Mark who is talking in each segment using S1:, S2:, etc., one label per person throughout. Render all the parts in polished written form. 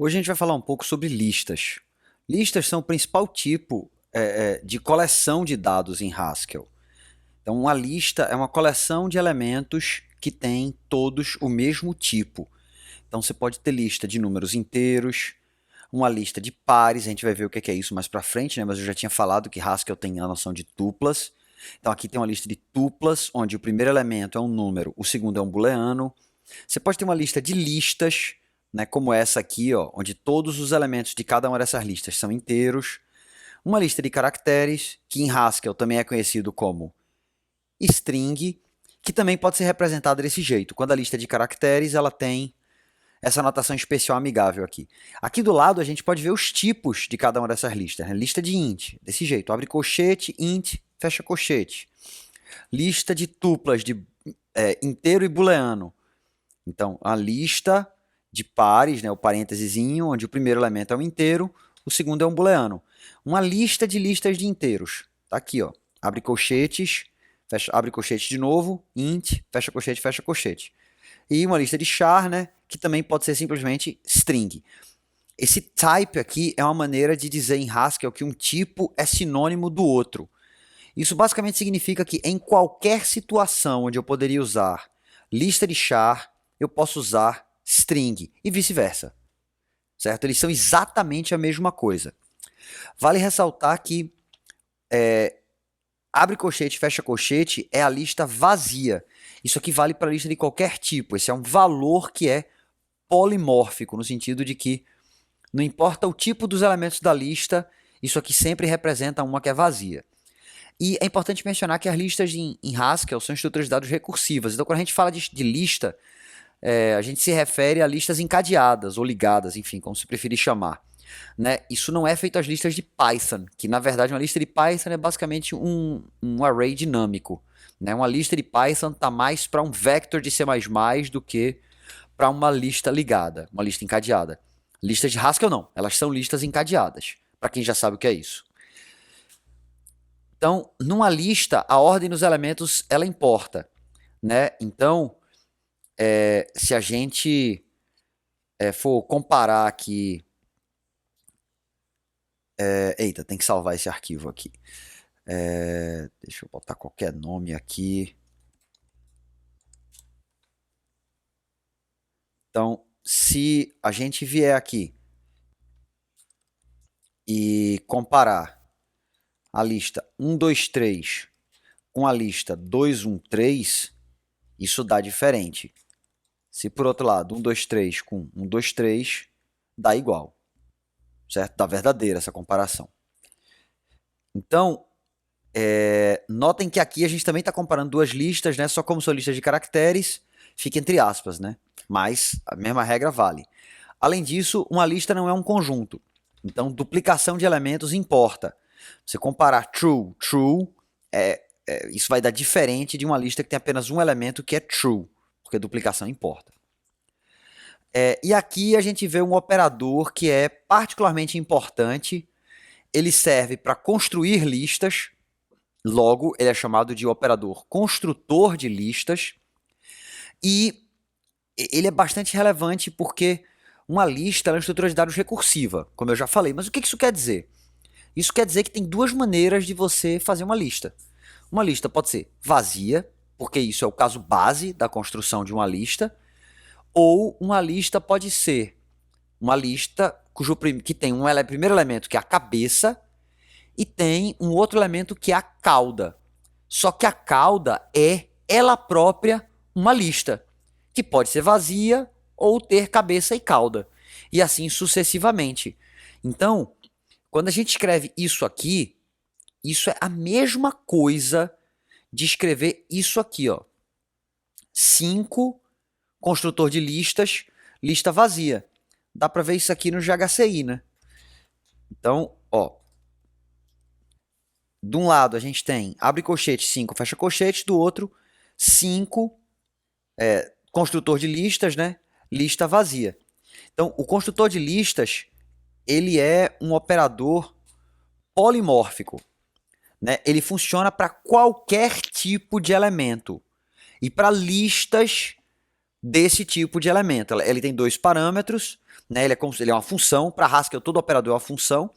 S1: Hoje a gente vai falar um pouco sobre listas. Listas são o principal tipo de coleção de dados em Haskell. Então, uma lista é uma coleção de elementos que têm todos o mesmo tipo. Então, você pode ter lista de números inteiros, uma lista de pares, a gente vai ver o que é isso mais para frente, né? Mas eu já tinha falado que Haskell tem a noção de tuplas. Então, aqui tem uma lista de tuplas, onde o primeiro elemento é um número, o segundo é um booleano. Você pode ter uma lista de listas, né, como essa aqui, ó, onde todos os elementos de cada uma dessas listas são inteiros. Uma lista de caracteres, que em Haskell também é conhecido como string, que também pode ser representada desse jeito. Quando a lista é de caracteres, ela tem essa notação especial amigável aqui. Aqui do lado a gente pode ver os tipos de cada uma dessas listas. Né? Lista de int, desse jeito, abre colchete, int, fecha colchete. Lista de tuplas de inteiro e booleano. Então, a lista de pares, né, o parêntesezinho, onde o primeiro elemento é um inteiro, o segundo é um booleano. Uma lista de listas de inteiros. Tá aqui, ó. Abre colchetes, fecha, abre colchete de novo, int, fecha colchete. E uma lista de char, né, que também pode ser simplesmente string. Esse type aqui é uma maneira de dizer em Haskell que um tipo é sinônimo do outro. Isso basicamente significa que em qualquer situação onde eu poderia usar lista de char, eu posso usar string e vice-versa, certo? Eles são exatamente a mesma coisa. Vale ressaltar que abre colchete, fecha colchete é a lista vazia. Isso aqui vale para a lista de qualquer tipo. Esse é um valor que é polimórfico, no sentido de que não importa o tipo dos elementos da lista, isso aqui sempre representa uma que é vazia. E é importante mencionar que as listas em Haskell são estruturas de dados recursivas. Então, quando a gente fala de lista, a gente se refere a listas encadeadas ou ligadas, enfim, como se preferir chamar. Né? Isso não é feito às listas de Python, que na verdade uma lista de Python é basicamente um array dinâmico. Né? Uma lista de Python está mais para um vector de C++ do que para uma lista ligada, uma lista encadeada. Listas de Haskell não, elas são listas encadeadas, para quem já sabe o que é isso. Então, numa lista, a ordem dos elementos ela importa. Né? Então, se a gente for comparar aqui. Eita, tem que salvar esse arquivo aqui. Deixa eu botar qualquer nome aqui. Então, se a gente vier aqui e comparar a lista 1, 2, 3 com a lista 2, 1, 3, isso dá diferente. Se por outro lado 1, 2, 3 com 1, 2, 3 dá igual. Certo? Dá verdadeira essa comparação. Então, notem que aqui a gente também está comparando duas listas, né? Só como são listas de caracteres, fica entre aspas, né? Mas a mesma regra vale. Além disso, uma lista não é um conjunto. Então, duplicação de elementos importa. Você comparar true, true, isso vai dar diferente de uma lista que tem apenas um elemento que é true, porque duplicação importa. E aqui a gente vê um operador que é particularmente importante. Ele serve para construir listas, logo ele é chamado de operador construtor de listas, e ele é bastante relevante porque uma lista é uma estrutura de dados recursiva, como eu já falei. Mas o que isso quer dizer? Isso quer dizer que tem duas maneiras de você fazer uma lista. Uma lista pode ser vazia, porque isso é o caso base da construção de uma lista, ou uma lista pode ser uma lista que tem um primeiro elemento que é a cabeça e tem um outro elemento que é a cauda. Só que a cauda é ela própria uma lista, que pode ser vazia ou ter cabeça e cauda, e assim sucessivamente. Então, quando a gente escreve isso aqui, isso é a mesma coisa de escrever isso aqui, ó. 5, construtor de listas, lista vazia. Dá para ver isso aqui no GHCI, né? Então, ó, de um lado a gente tem abre colchete 5, fecha colchete, do outro 5, construtor de listas, né? Lista vazia. Então, o construtor de listas, ele é um operador polimórfico, né? Ele funciona para qualquer tipo de elemento. E para listas, desse tipo de elemento. Ele tem dois parâmetros, né? Ele é uma função. Para Haskell, todo operador é uma função,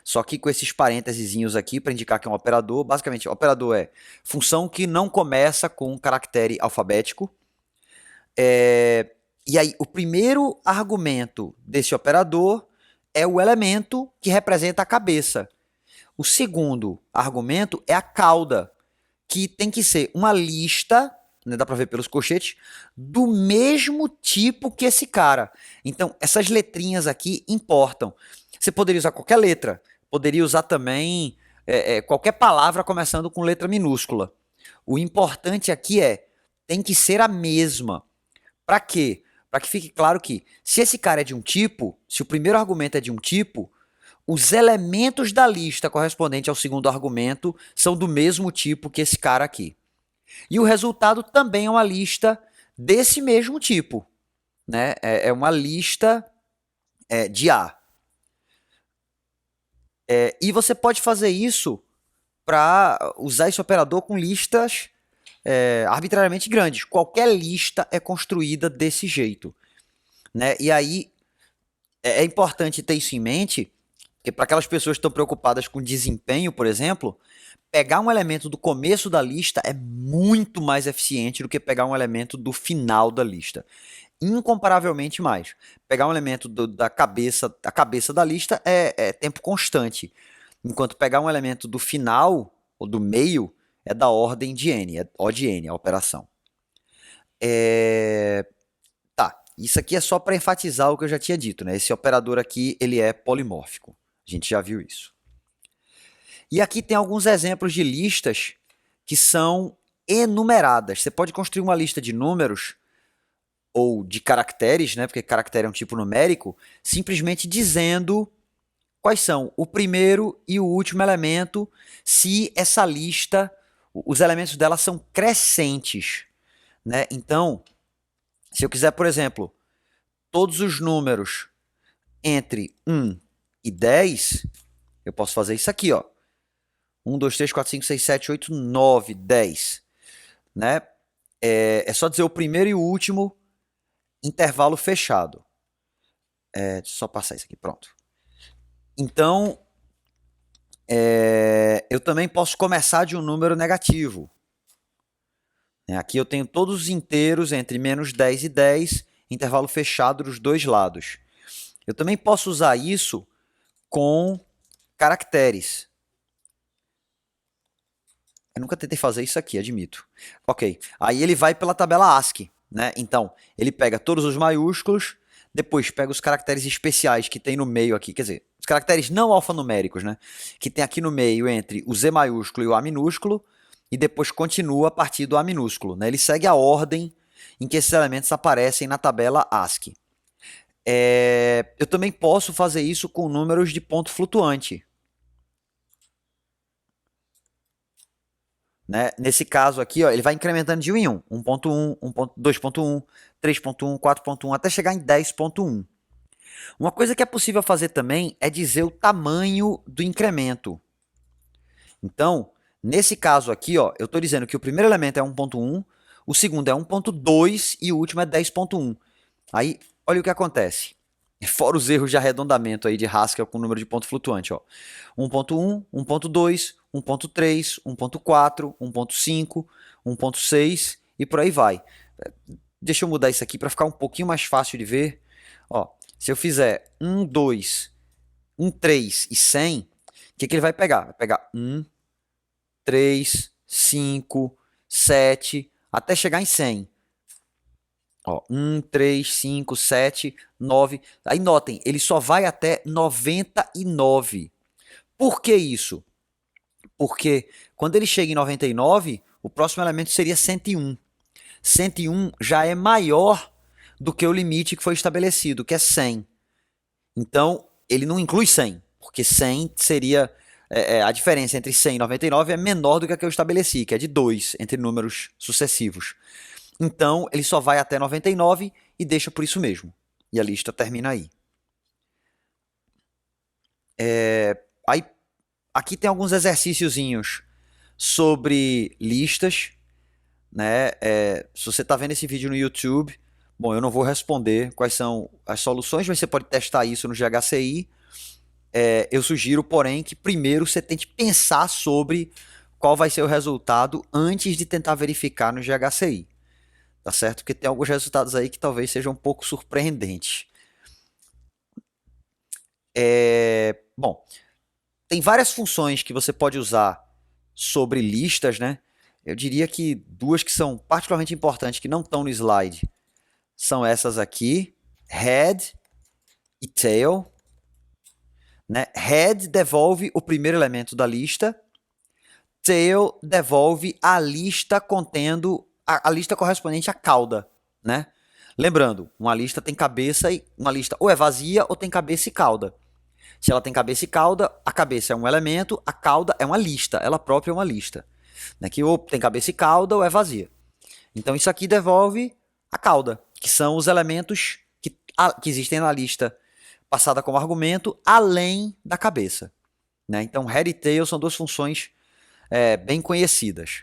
S1: só que com esses parênteses aqui para indicar que é um operador. Basicamente, o operador é função que não começa com um caractere alfabético. E aí, o primeiro argumento desse operador é o elemento que representa a cabeça. O segundo argumento é a cauda, que tem que ser uma lista, né, dá para ver pelos colchetes, do mesmo tipo que esse cara. Então, essas letrinhas aqui importam. Você poderia usar qualquer letra, poderia usar também qualquer palavra começando com letra minúscula. O importante aqui tem que ser a mesma. Para quê? Para que fique claro que, se esse cara é de um tipo, se o primeiro argumento é de um tipo, os elementos da lista correspondente ao segundo argumento são do mesmo tipo que esse cara aqui. E o resultado também é uma lista desse mesmo tipo, né? É uma lista de A. E você pode fazer isso para usar esse operador com listas arbitrariamente grandes. Qualquer lista é construída desse jeito, né? E aí é importante ter isso em mente, porque para aquelas pessoas que estão preocupadas com desempenho, por exemplo, pegar um elemento do começo da lista é muito mais eficiente do que pegar um elemento do final da lista. Incomparavelmente mais. Pegar um elemento da cabeça da lista é tempo constante. Enquanto pegar um elemento do final, ou do meio, é da ordem de n, é O de n a operação. Tá, isso aqui é só para enfatizar o que eu já tinha dito, né? Esse operador aqui, ele é polimórfico. A gente já viu isso. E aqui tem alguns exemplos de listas que são enumeradas. Você pode construir uma lista de números ou de caracteres, né? Porque caractere é um tipo numérico, simplesmente dizendo quais são o primeiro e o último elemento, se essa lista, os elementos dela são crescentes, né? Então, se eu quiser, por exemplo, todos os números entre 1 e 10, eu posso fazer isso aqui, ó. 1, 2, 3, 4, 5, 6, 7, 8, 9, 10. Né? É só dizer o primeiro e o último, intervalo fechado. Deixa eu só passar isso aqui, pronto. Então, eu também posso começar de um número negativo. Aqui eu tenho todos os inteiros entre menos 10 e 10, intervalo fechado dos dois lados. Eu também posso usar isso com caracteres. Eu nunca tentei fazer isso aqui, admito. Ok, aí ele vai pela tabela ASCII, né? Então, ele pega todos os maiúsculos, depois pega os caracteres especiais que tem no meio aqui, quer dizer, os caracteres não alfanuméricos, né? Que tem aqui no meio entre o Z maiúsculo e o A minúsculo, e depois continua a partir do A minúsculo, né? Ele segue a ordem em que esses elementos aparecem na tabela ASCII. Eu também posso fazer isso com números de ponto flutuante. Né? Nesse caso aqui, ó, ele vai incrementando de 1 em 1. 1.1, 2.1, 3.1, 4.1, até chegar em 10.1. Uma coisa que é possível fazer também é dizer o tamanho do incremento. Então, nesse caso aqui, ó, eu estou dizendo que o primeiro elemento é 1.1, o segundo é 1.2 e o último é 10.1. Aí, olha o que acontece. Fora os erros de arredondamento aí de Haskell com número de ponto flutuante, ó. 1.1, 1.2, 1.3, 1.4, 1.5, 1.6 e por aí vai. Deixa eu mudar isso aqui para ficar um pouquinho mais fácil de ver. Ó, se eu fizer 1, 2, 1, 3 e 100, o que ele vai pegar? Vai pegar 1, 3, 5, 7, até chegar em 100. Ó, 1, 3, 5, 7, 9. Aí notem, ele só vai até 99. Por que isso? Porque quando ele chega em 99, o próximo elemento seria 101. 101 já é maior do que o limite que foi estabelecido, que é 100. Então, ele não inclui 100, porque 100 seria... a diferença entre 100 e 99 é menor do que a que eu estabeleci, que é de 2 entre números sucessivos. Então, ele só vai até 99 e deixa por isso mesmo. E a lista termina aí. Aí aqui tem alguns exercíciozinhos sobre listas. Né? Se você está vendo esse vídeo no YouTube, Bom, eu não vou responder quais são as soluções, mas você pode testar isso no GHCI. Eu sugiro, porém, que primeiro você tente pensar sobre qual vai ser o resultado antes de tentar verificar no GHCI. Tá certo? Porque tem alguns resultados aí que talvez sejam um pouco surpreendentes. Bom, tem várias funções que você pode usar sobre listas, né? Eu diria que duas que são particularmente importantes, que não estão no slide, são essas aqui, head e tail. Né? Head devolve o primeiro elemento da lista, tail devolve a lista contendo a lista correspondente à cauda, né? Lembrando, uma lista tem cabeça e uma lista ou é vazia ou tem cabeça e cauda. Se ela tem cabeça e cauda, a cabeça é um elemento, a cauda é uma lista, ela própria é uma lista, né? Que ou tem cabeça e cauda ou é vazia. Então isso aqui devolve a cauda, que são os elementos que existem na lista passada como argumento, além da cabeça. Né? Então, head e tail são duas funções bem conhecidas.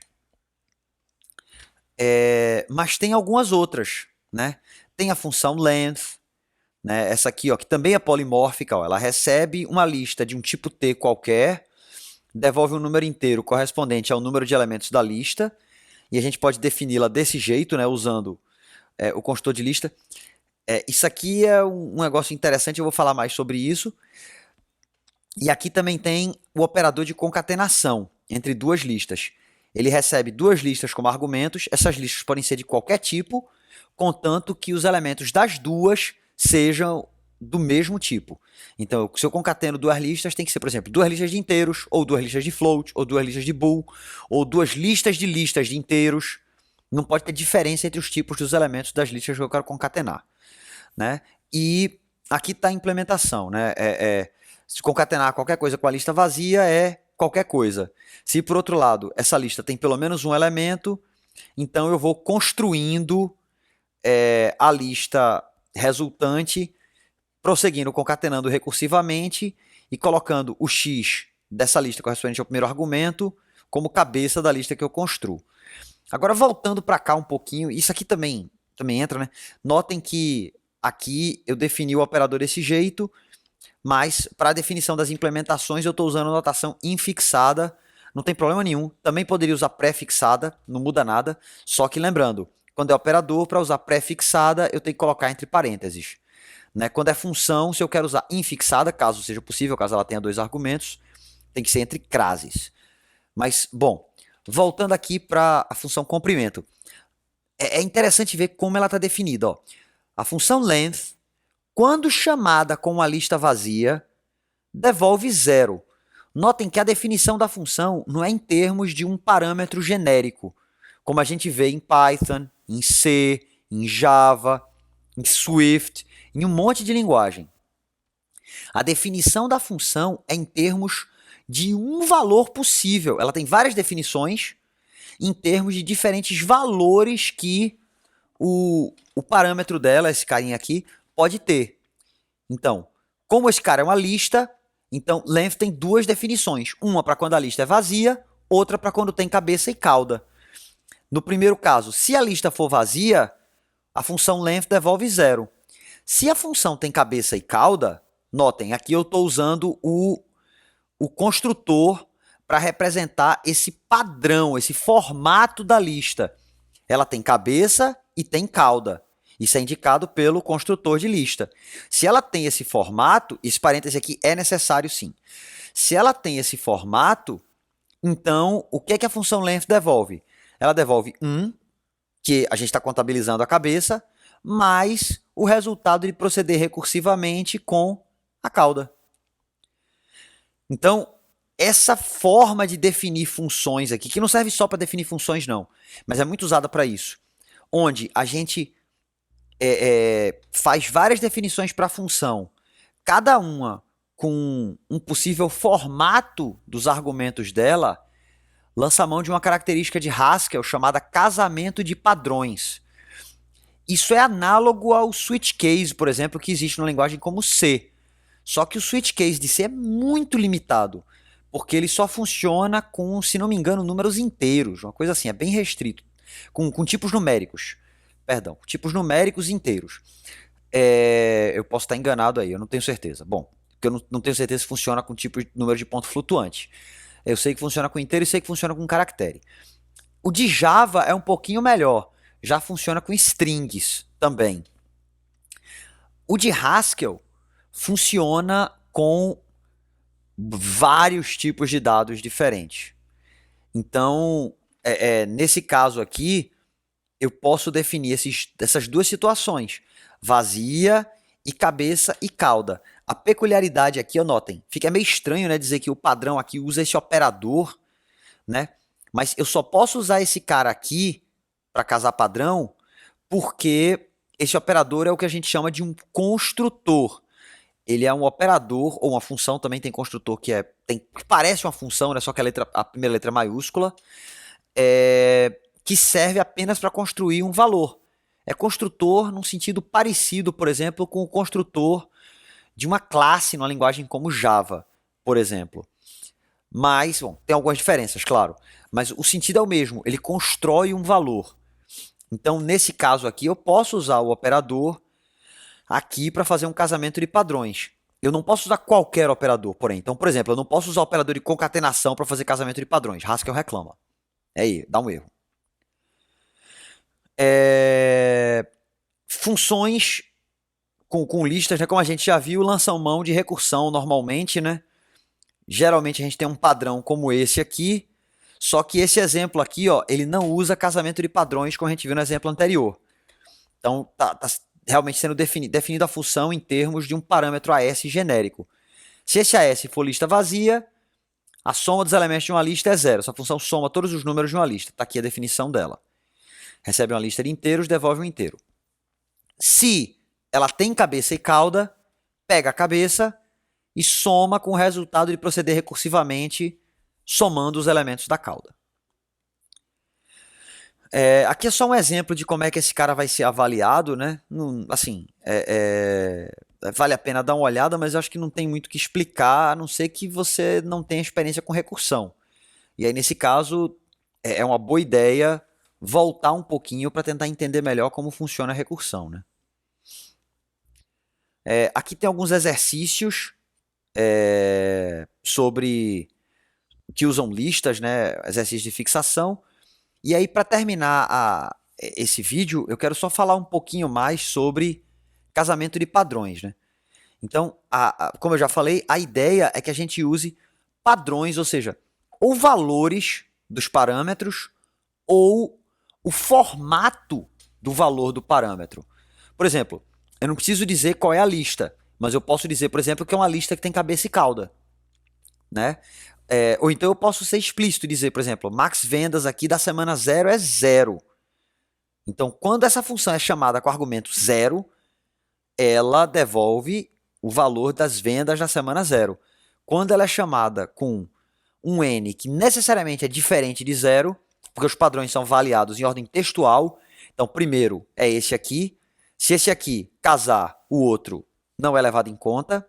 S1: Mas tem algumas outras. Né? Tem a função length, né? Essa aqui, ó, que também é polimórfica. Ó, ela recebe uma lista de um tipo T qualquer, devolve um número inteiro correspondente ao número de elementos da lista, e a gente pode defini-la desse jeito, né, usando o construtor de lista. Isso aqui é um negócio interessante, eu vou falar mais sobre isso. E aqui também tem o operador de concatenação entre duas listas. Ele recebe duas listas como argumentos, essas listas podem ser de qualquer tipo, contanto que os elementos das duas sejam do mesmo tipo. Então, se eu concateno duas listas, tem que ser, por exemplo, duas listas de inteiros, ou duas listas de float, ou duas listas de bool, ou duas listas de inteiros. Não pode ter diferença entre os tipos dos elementos das listas que eu quero concatenar. Né? E aqui está a implementação. Né? Se concatenar qualquer coisa com a lista vazia é qualquer coisa. Se, por outro lado, essa lista tem pelo menos um elemento, então eu vou construindo a lista resultante, prosseguindo, concatenando recursivamente e colocando o x dessa lista correspondente ao primeiro argumento como cabeça da lista que eu construo. Agora, voltando para cá um pouquinho, isso aqui também entra, né? Notem que aqui eu defini o operador desse jeito, mas para a definição das implementações eu estou usando notação infixada, não tem problema nenhum. Também poderia usar pré-fixada, não muda nada. Só que lembrando, quando é operador, para usar pré-fixada eu tenho que colocar entre parênteses. Né? Quando é função, se eu quero usar infixada, caso seja possível, caso ela tenha dois argumentos, tem que ser entre crases. Mas, bom, voltando aqui para a função comprimento. É interessante ver como ela está definida. Ó. A função length, quando chamada com uma lista vazia, devolve zero. Notem que a definição da função não é em termos de um parâmetro genérico, como a gente vê em Python, em C, em Java, em Swift, em um monte de linguagem. A definição da função é em termos de um valor possível. Ela tem várias definições em termos de diferentes valores que o parâmetro dela, esse carinha aqui, pode ter. Então, como esse cara é uma lista, então length tem duas definições. Uma para quando a lista é vazia, outra para quando tem cabeça e cauda. No primeiro caso, se a lista for vazia, a função length devolve zero. Se a função tem cabeça e cauda, notem, aqui eu estou usando o construtor para representar esse padrão, esse formato da lista. Ela tem cabeça e tem cauda. Isso é indicado pelo construtor de lista. Se ela tem esse formato, esse parêntese aqui é necessário sim. Se ela tem esse formato, então o que é que a função length devolve? Ela devolve 1, que a gente está contabilizando a cabeça, mais o resultado de proceder recursivamente com a cauda. Então, essa forma de definir funções aqui, que não serve só para definir funções não, mas é muito usada para isso, onde a gente faz várias definições para a função, cada uma com um possível formato dos argumentos dela, lança a mão de uma característica de Haskell chamada casamento de padrões. Isso é análogo ao switch case, por exemplo, que existe numa linguagem como C. Só que o switch case de C é muito limitado, porque ele só funciona com, se não me engano, números inteiros, uma coisa assim, é bem restrito, com tipos numéricos. perdão, tipos numéricos inteiros. Eu posso estar enganado aí, eu não tenho certeza. Bom, porque eu não tenho certeza se funciona com tipo de número de ponto flutuante. Eu sei que funciona com inteiro e sei que funciona com caractere. O de Java é um pouquinho melhor, já funciona com strings também. O de Haskell funciona com vários tipos de dados diferentes. Então, nesse caso aqui, eu posso definir essas duas situações, vazia e cabeça e cauda. A peculiaridade aqui, notem, fica meio estranho, né, dizer que o padrão aqui usa esse operador, né? Mas eu só posso usar esse cara aqui para casar padrão porque esse operador é o que a gente chama de um construtor. Ele é um operador, ou uma função, também tem construtor que parece uma função, né, só que a primeira letra é maiúscula, que serve apenas para construir um valor. É construtor num sentido parecido, por exemplo, com o construtor de uma classe numa linguagem como Java, por exemplo. Mas, bom, tem algumas diferenças, claro. Mas o sentido é o mesmo, ele constrói um valor. Então, nesse caso aqui, eu posso usar o operador aqui para fazer um casamento de padrões. Eu não posso usar qualquer operador, porém. Então, por exemplo, eu não posso usar o operador de concatenação para fazer casamento de padrões. Haskell reclama. Aí, dá um erro. Funções com listas, né, como a gente já viu, lançam mão de recursão normalmente, né? Geralmente a gente tem um padrão como esse aqui, só que esse exemplo aqui, ó, ele não usa casamento de padrões como a gente viu no exemplo anterior. Então, tá realmente sendo definida a função em termos de um parâmetro AS genérico. Se esse AS for lista vazia, a soma dos elementos de uma lista é zero. Essa função soma todos os números de uma lista. Está aqui a definição dela. Recebe uma lista de inteiros, devolve um inteiro. Se ela tem cabeça e cauda, pega a cabeça e soma com o resultado de proceder recursivamente, somando os elementos da cauda. Aqui é só um exemplo de como é que esse cara vai ser avaliado, né? Assim, vale a pena dar uma olhada, mas eu acho que não tem muito o que explicar, a não ser que você não tenha experiência com recursão. E aí, nesse caso, é uma boa ideia voltar um pouquinho para tentar entender melhor como funciona a recursão, né? Aqui tem alguns exercícios sobre que usam listas, né? Exercícios de fixação. E aí, para terminar esse vídeo, eu quero só falar um pouquinho mais sobre casamento de padrões, né? Então, como eu já falei, a ideia é que a gente use padrões, ou seja, ou valores dos parâmetros ou o formato do valor do parâmetro. Por exemplo, eu não preciso dizer qual é a lista, mas eu posso dizer, por exemplo, que é uma lista que tem cabeça e cauda, né? Ou então eu posso ser explícito e dizer, por exemplo, max vendas aqui da semana 0 é 0. Então, quando essa função é chamada com argumento 0, ela devolve o valor das vendas da semana 0. Quando ela é chamada com um n que necessariamente é diferente de 0, porque os padrões são avaliados em ordem textual, então primeiro é esse aqui. Se esse aqui casar, o outro não é levado em conta.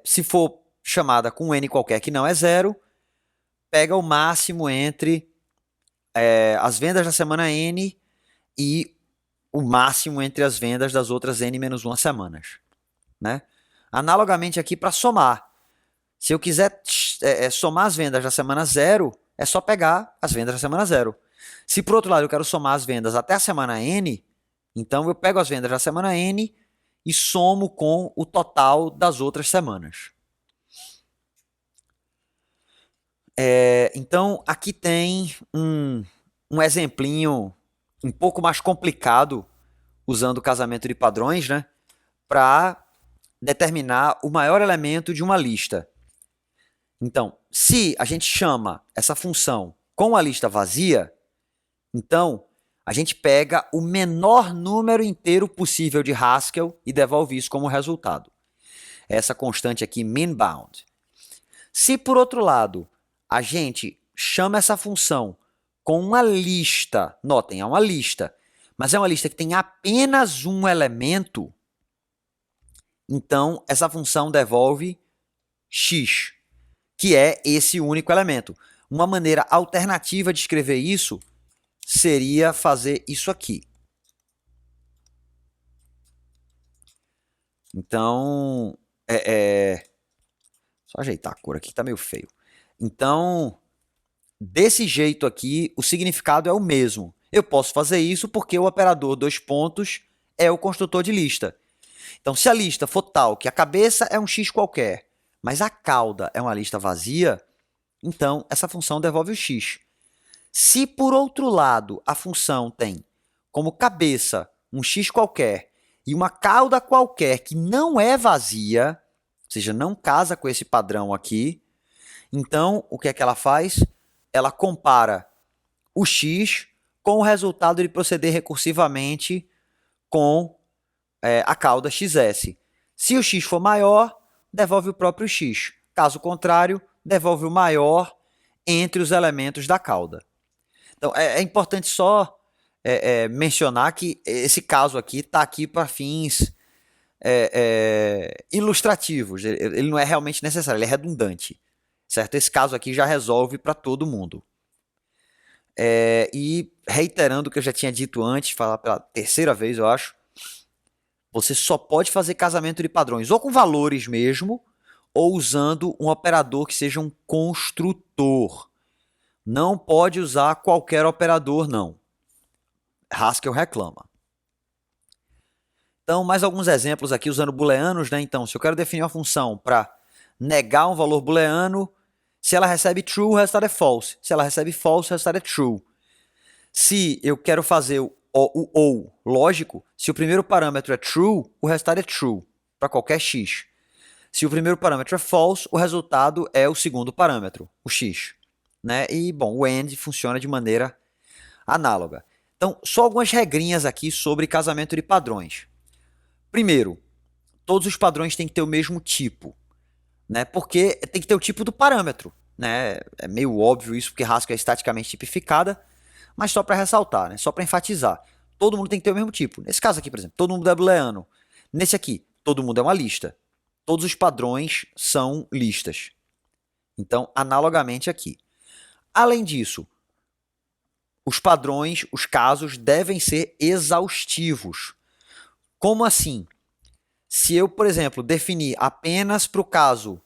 S1: Se for chamada com um n qualquer que não é 0, pega o máximo entre as vendas da semana n e o máximo entre as vendas das outras n-1 semanas, né? Analogamente aqui para somar. Se eu quiser somar as vendas da semana 0, é só pegar as vendas da semana 0. Se por outro lado eu quero somar as vendas até a semana n, então eu pego as vendas da semana n e somo com o total das outras semanas. Então, aqui tem um exemplinho um pouco mais complicado, usando o casamento de padrões, né, para determinar o maior elemento de uma lista. Então, se a gente chama essa função com a lista vazia, então a gente pega o menor número inteiro possível de Haskell e devolve isso como resultado. Essa constante aqui, min_bound. Se, por outro lado, a gente chama essa função com uma lista, notem, é uma lista, mas é uma lista que tem apenas um elemento, então essa função devolve x, que é esse único elemento. Uma maneira alternativa de escrever isso seria fazer isso aqui. Então, só ajeitar a cor aqui, tá meio feio. Então, desse jeito aqui, o significado é o mesmo. Eu posso fazer isso porque o operador dois pontos é o construtor de lista. Então, se a lista for tal que a cabeça é um x qualquer, mas a cauda é uma lista vazia, então essa função devolve o x. Se, por outro lado, a função tem como cabeça um x qualquer e uma cauda qualquer que não é vazia, ou seja, não casa com esse padrão aqui, então o que é que ela faz? Ela compara o x com o resultado de proceder recursivamente com a cauda xs. Se o x for maior, devolve o próprio x. Caso contrário, devolve o maior entre os elementos da cauda. Então, é importante só mencionar que esse caso aqui está aqui para fins ilustrativos. Ele não é realmente necessário, ele é redundante. Certo? Esse caso aqui já resolve para todo mundo. E reiterando o que eu já tinha dito antes, falar pela terceira vez, eu acho, você só pode fazer casamento de padrões ou com valores mesmo, ou usando um operador que seja um construtor. Não pode usar qualquer operador, não. Haskell reclama. Então, mais alguns exemplos aqui usando booleanos, né? Então, se eu quero definir uma função para negar um valor booleano, se ela recebe true, o resultado é false. Se ela recebe false, o resultado é true. Se eu quero fazer o ou, lógico, se o primeiro parâmetro é true, o resultado é true, para qualquer x. Se o primeiro parâmetro é false, o resultado é o segundo parâmetro, o x. Né? E, bom, o AND funciona de maneira análoga. Então, só algumas regrinhas aqui sobre casamento de padrões. Primeiro, todos os padrões têm que ter o mesmo tipo, né? Porque tem que ter o tipo do parâmetro. Né? É meio óbvio isso, porque Haskell é estaticamente tipificada, mas só para ressaltar, né? Só para enfatizar. Todo mundo tem que ter o mesmo tipo. Nesse caso aqui, por exemplo, todo mundo é booleano. Nesse aqui, todo mundo é uma lista. Todos os padrões são listas. Então, analogamente aqui. Além disso, os padrões, os casos devem ser exaustivos. Como assim? Se eu, por exemplo, definir apenas para o caso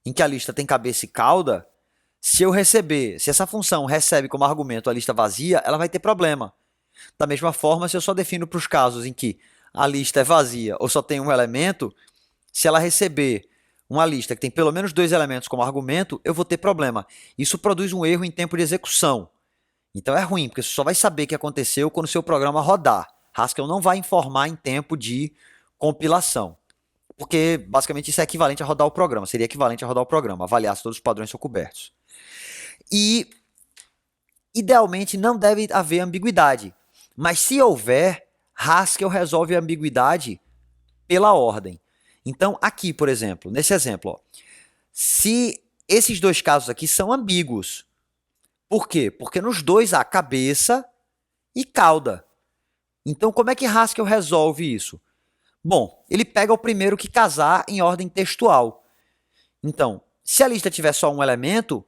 S1: em que a lista tem cabeça e cauda, se essa função recebe como argumento a lista vazia, ela vai ter problema. Da mesma forma, se eu só defino para os casos em que a lista é vazia ou só tem um elemento, se ela receber uma lista que tem pelo menos dois elementos como argumento, eu vou ter problema. Isso produz um erro em tempo de execução. Então é ruim, porque você só vai saber o que aconteceu quando o seu programa rodar. Haskell não vai informar em tempo de compilação. Porque, basicamente, isso é equivalente a rodar o programa. Seria equivalente a rodar o programa, avaliar se todos os padrões são cobertos. E, idealmente, não deve haver ambiguidade. Mas, se houver, Haskell resolve a ambiguidade pela ordem. Então, aqui, por exemplo, nesse exemplo, ó, se esses dois casos aqui são ambíguos. Por quê? Porque nos dois há cabeça e cauda. Então, como é que Haskell resolve isso? Bom, ele pega o primeiro que casar em ordem textual. Então, se a lista tiver só um elemento,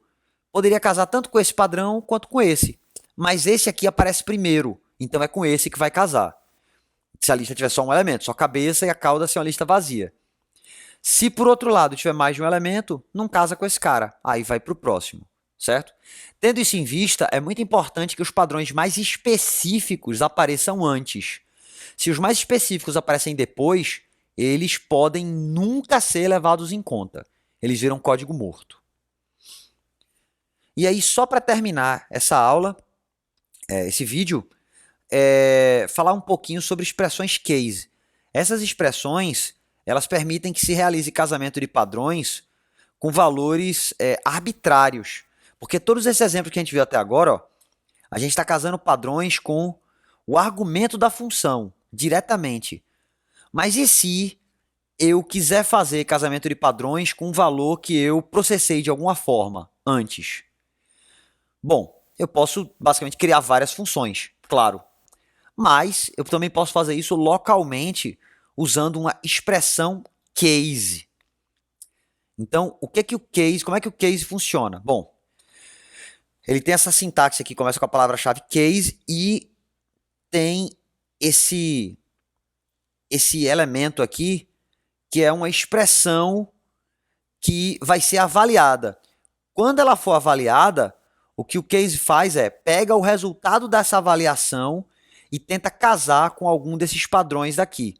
S1: poderia casar tanto com esse padrão quanto com esse. Mas esse aqui aparece primeiro, então é com esse que vai casar. Se a lista tiver só um elemento, só cabeça e a cauda ser uma lista vazia. Se, por outro lado, tiver mais de um elemento, não casa com esse cara. Aí vai para o próximo, certo? Tendo isso em vista, é muito importante que os padrões mais específicos apareçam antes. Se os mais específicos aparecem depois, eles podem nunca ser levados em conta. Eles viram código morto. E aí, só para terminar essa aula, esse vídeo, falar um pouquinho sobre expressões case. Essas expressões, elas permitem que se realize casamento de padrões com valores arbitrários. Porque todos esses exemplos que a gente viu até agora, ó, a gente está casando padrões com o argumento da função, diretamente. Mas e se eu quiser fazer casamento de padrões com um valor que eu processei de alguma forma antes? Bom, eu posso basicamente criar várias funções, claro. Mas eu também posso fazer isso localmente usando uma expressão case. Então, como é que o case funciona? Bom, Ele tem essa sintaxe aqui, começa com a palavra-chave case e tem esse elemento aqui que é uma expressão que vai ser avaliada. Quando ela for avaliada, o que o case faz é pega o resultado dessa avaliação e tenta casar com algum desses padrões daqui.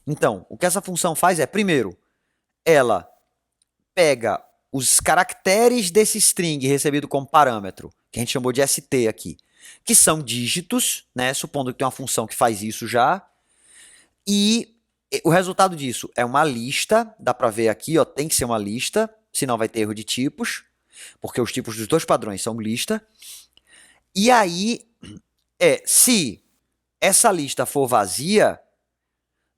S1: Então, o que essa função faz é, primeiro, ela pega os caracteres desse string recebido como parâmetro, que a gente chamou de ST aqui, que são dígitos, né, supondo que tem uma função que faz isso já, e o resultado disso é uma lista, dá para ver aqui, ó, tem que ser uma lista, senão vai ter erro de tipos, porque os tipos dos dois padrões são lista. E aí, se essa lista for vazia,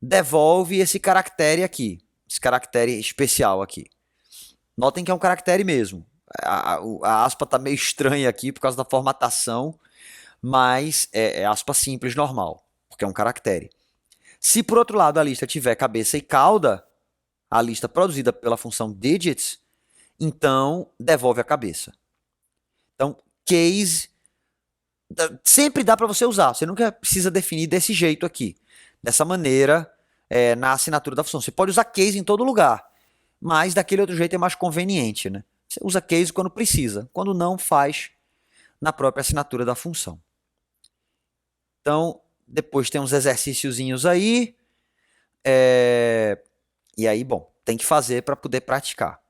S1: devolve esse caractere aqui, esse caractere especial aqui. Notem que é um caractere mesmo. A aspa está meio estranha aqui por causa da formatação, mas é aspa simples normal, porque é um caractere. Se por outro lado a lista tiver cabeça e cauda, a lista produzida pela função digits, então devolve a cabeça. Então, case sempre dá para você usar. Você nunca precisa definir desse jeito aqui, dessa maneira, na assinatura da função. Você pode usar case em todo lugar, mas daquele outro jeito é mais conveniente, né? Você usa case quando precisa, quando não, faz na própria assinatura da função. Então, depois tem uns exercíciozinhos aí, e aí, bom, tem que fazer para poder praticar.